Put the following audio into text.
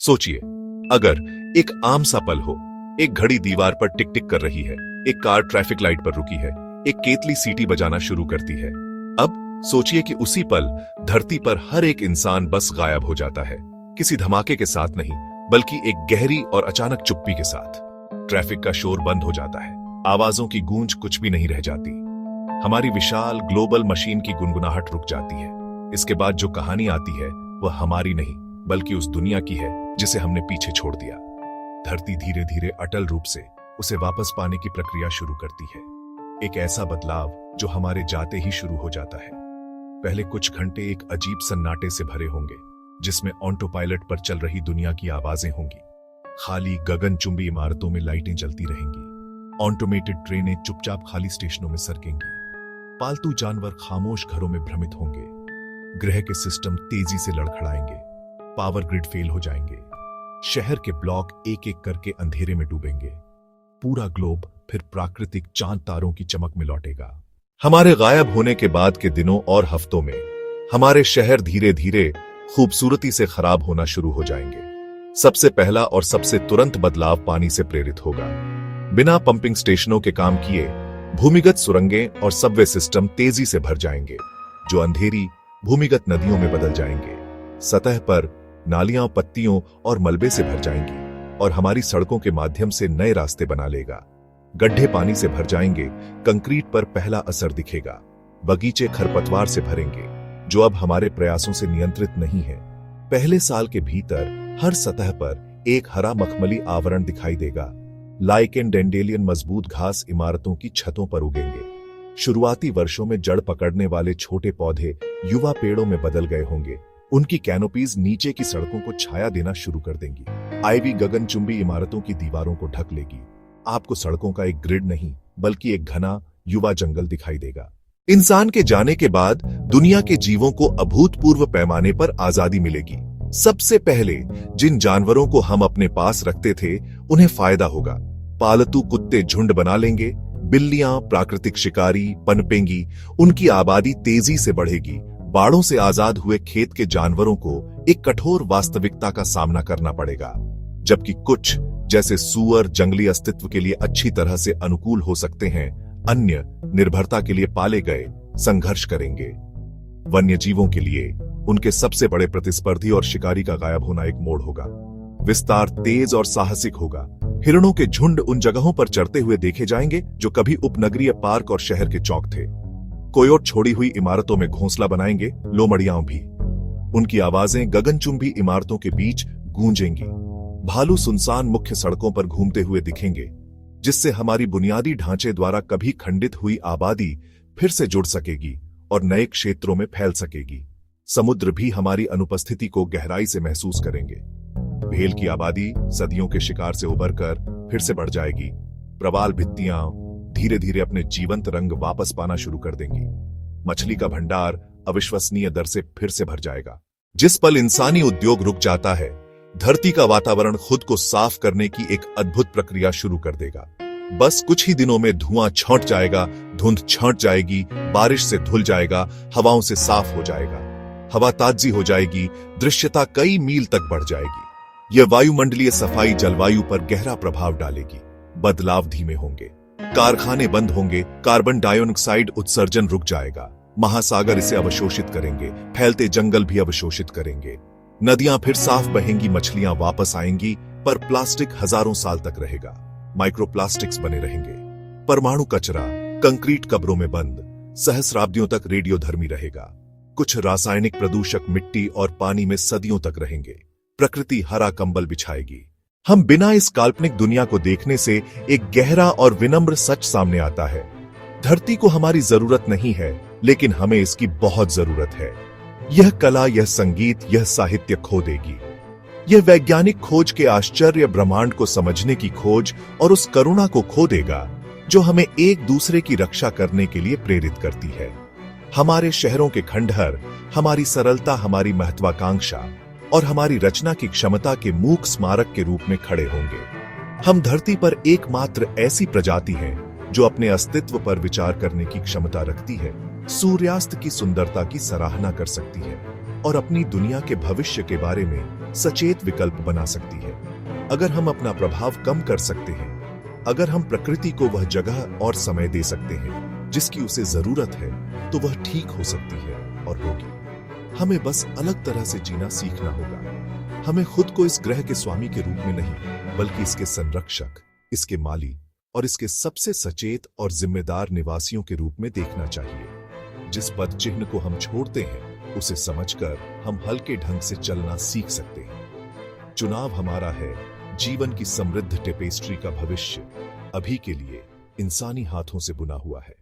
सोचिए, अगर एक आम सा पल हो, एक घड़ी दीवार पर टिक टिक कर रही है, एक कार ट्रैफिक लाइट पर रुकी है, एक केतली सीटी बजाना शुरू करती है। अब सोचिए कि उसी पल धरती पर हर एक इंसान बस गायब हो जाता है, किसी धमाके के साथ नहीं, बल्कि एक गहरी और अचानक चुप्पी के साथ। ट्रैफिक का शोर बंद हो जाता है, आवाजों की गूंज कुछ भी नहीं रह जाती, हमारी विशाल ग्लोबल मशीन की गुनगुनाहट रुक जाती है। इसके बाद जो कहानी आती है वह हमारी नहीं, बल्कि उस दुनिया की है जिसे हमने पीछे छोड़ दिया। धरती धीरे धीरे अटल रूप से उसे वापस पाने की प्रक्रिया शुरू करती है। एक ऐसा बदलाव जो हमारे जाते ही शुरू हो जाता है। पहले कुछ घंटे एक अजीब सन्नाटे से भरे होंगे, जिसमें ऑटो पायलट पर चल रही दुनिया की आवाजें होंगी। खाली गगनचुंबी इमारतों में लाइटें जलती रहेंगी, ऑटोमेटेड ट्रेनें चुपचाप खाली स्टेशनों में सरकेंगी, पालतू जानवर खामोश घरों में भ्रमित होंगे, ग्रह के सिस्टम तेजी से लड़खड़ाएंगे, पावर ग्रिड फेल हो जाएंगे, शहर के ब्लॉक एक एक करके अंधेरे में डूबेंगे। पूरा ग्लोब फिर प्राकृतिक चांद तारों की चमक में लौटेगा। हमारे गायब होने के बाद के दिनों और हफ्तों में हमारे शहर धीरे धीरे खूबसूरती से खराब होना शुरू हो जाएंगे। सबसे पहला और सबसे तुरंत बदलाव पानी से प्रेरित होगा। बिना पंपिंग स्टेशनों के काम किए भूमिगत सुरंगें और सबवे सिस्टम तेजी से भर जाएंगे, जो अंधेरी भूमिगत नदियों में बदल जाएंगे। सतह पर नालियां पत्तियों और मलबे से भर जाएंगी और हमारी सड़कों के माध्यम से नए रास्ते बना लेगा। गड्ढे पानी से भर जाएंगे, कंक्रीट पर पहला असर दिखेगा। बगीचे खरपतवार से भरेंगे, जो अब हमारे प्रयासों से नियंत्रित नहीं है। पहले साल के भीतर हर सतह पर एक हरा मखमली आवरण दिखाई देगा। लाइकेन डेंडेलियन मजबूत घास इमारतों की छतों पर उगेंगे। शुरुआती वर्षों में जड़ पकड़ने वाले छोटे पौधे युवा पेड़ों में बदल गए होंगे। उनकी कैनोपीज नीचे की सड़कों को छाया देना शुरू कर देंगी। आईवी गगनचुंबी इमारतों की दीवारों को ढक लेगी। आपको सड़कों का एक ग्रिड नहीं, बल्कि एक घना युवा जंगल दिखाई देगा। इंसान के जाने के बाद दुनिया के जीवों को अभूतपूर्व पैमाने पर आजादी मिलेगी। सबसे पहले जिन जानवरों को हम अपने पास रखते थे, उन्हें फायदा होगा। पालतू कुत्ते झुंड बना लेंगे, बिल्लियां प्राकृतिक शिकारी पनपेंगी, उनकी आबादी तेजी से बढ़ेगी। बाड़ों से आजाद हुए खेत के जानवरों को एक कठोर वास्तविकता का सामना करना पड़ेगा, जबकि कुछ जैसे सूअर जंगली अस्तित्व के लिए अच्छी तरह से अनुकूल हो सकते हैं, अन्य निर्भरता के लिए पाले गए संघर्ष करेंगे। वन्य जीवों के लिए उनके सबसे बड़े प्रतिस्पर्धी और शिकारी का गायब होना एक मोड़ होगा। विस्तार तेज और साहसिक होगा। हिरणों के झुंड उन जगहों पर चरते हुए देखे जाएंगे जो कभी उपनगरीय पार्क और शहर के चौक थे। कोयोट छोड़ी हुई इमारतों में घोंसला बनाएंगे लोमड़ियां भी। उनकी आवाजें गगनचुंबी इमारतों के बीच गूंजेंगी। भालू सुनसान मुख्य सड़कों पर घूमते हुए दिखेंगे, जिससे हमारी बुनियादी ढांचे द्वारा कभी खंडित हुई आबादी फिर से जुड़ सकेगी और नए क्षेत्रों में फैल सकेगी। समुद्र भी हमारी अनुपस्थिति को गहराई से महसूस करेंगे। भेल की आबादी सदियों के शिकार से उबरकर फिर से बढ़ जाएगी। प्रवाल भित्तियां धीरे धीरे अपने जीवंत रंग वापस पाना शुरू कर देंगी। मछली का भंडार अविश्वसनीय दर से फिर से भर जाएगा। जिस पल इंसानी उद्योग रुक जाता है, धरती का वातावरण खुद को साफ करने की एक अद्भुत प्रक्रिया शुरू कर देगा। बस कुछ ही दिनों में धुआं छौंट जाएगा, धुंध छौंट जाएगी, बारिश से धुल जाएगा, हवाओं से साफ हो जाएगा। हवा ताजी हो जाएगी, दृश्यता कई मील तक बढ़ जाएगी। यह वायुमंडलीय सफाई जलवायु पर गहरा प्रभाव डालेगी। बदलाव धीमे होंगे, कारखाने बंद होंगे, कार्बन डाइऑक्साइड उत्सर्जन रुक जाएगा, महासागर इसे अवशोषित करेंगे, फैलते जंगल भी अवशोषित करेंगे। नदियां फिर साफ बहेंगी, मछलियां वापस आएंगी, पर प्लास्टिक हजारों साल तक रहेगा। माइक्रोप्लास्टिक्स बने रहेंगे। परमाणु कचरा कंक्रीट कब्रों में बंद सहस्राब्दियों तक रेडियोधर्मी रहेगा। कुछ रासायनिक प्रदूषक मिट्टी और पानी में सदियों तक रहेंगे। प्रकृति हरा कंबल बिछाएगी। हम बिना इस काल्पनिक दुनिया को देखने से एक गहरा और विनम्र सच सामने आता है। धरती को हमारी जरूरत नहीं है, लेकिन हमें इसकी बहुत जरूरत है। यह कला, यह संगीत, यह साहित्य खो देगी। यह वैज्ञानिक खोज के आश्चर्य, ब्रह्मांड को समझने की खोज और उस करुणा को खो देगा जो हमें एक दूसरे की रक्षा करने के लिए प्रेरित करती है। हमारे शहरों के खंडहर हमारी सरलता, हमारी महत्वाकांक्षा और हमारी रचना की क्षमता के मूक स्मारक के रूप में खड़े होंगे। हम धरती पर एकमात्र ऐसी प्रजाति हैं जो अपने अस्तित्व पर विचार करने की क्षमता रखती है, सूर्यास्त की सुंदरता की सराहना कर सकती है, और अपनी दुनिया के भविष्य के बारे में सचेत विकल्प बना सकती है। अगर हम अपना प्रभाव कम कर सकते हैं, अगर हम प्रकृति को वह जगह और समय दे सकते हैं जिसकी उसे जरूरत है, तो वह ठीक हो सकती है और होगी। हमें बस अलग तरह से जीना सीखना होगा। हमें खुद को इस ग्रह के स्वामी के रूप में नहीं, बल्कि इसके संरक्षक, इसके माली और इसके सबसे सचेत और जिम्मेदार निवासियों के रूप में देखना चाहिए। जिस पद चिन्ह को हम छोड़ते हैं, उसे समझकर हम हल्के ढंग से चलना सीख सकते हैं। चुनाव हमारा है, जीवन की समृद्ध टेपेस्ट्री का भविष्य अभी के लिए इंसानी हाथों से बुना हुआ है।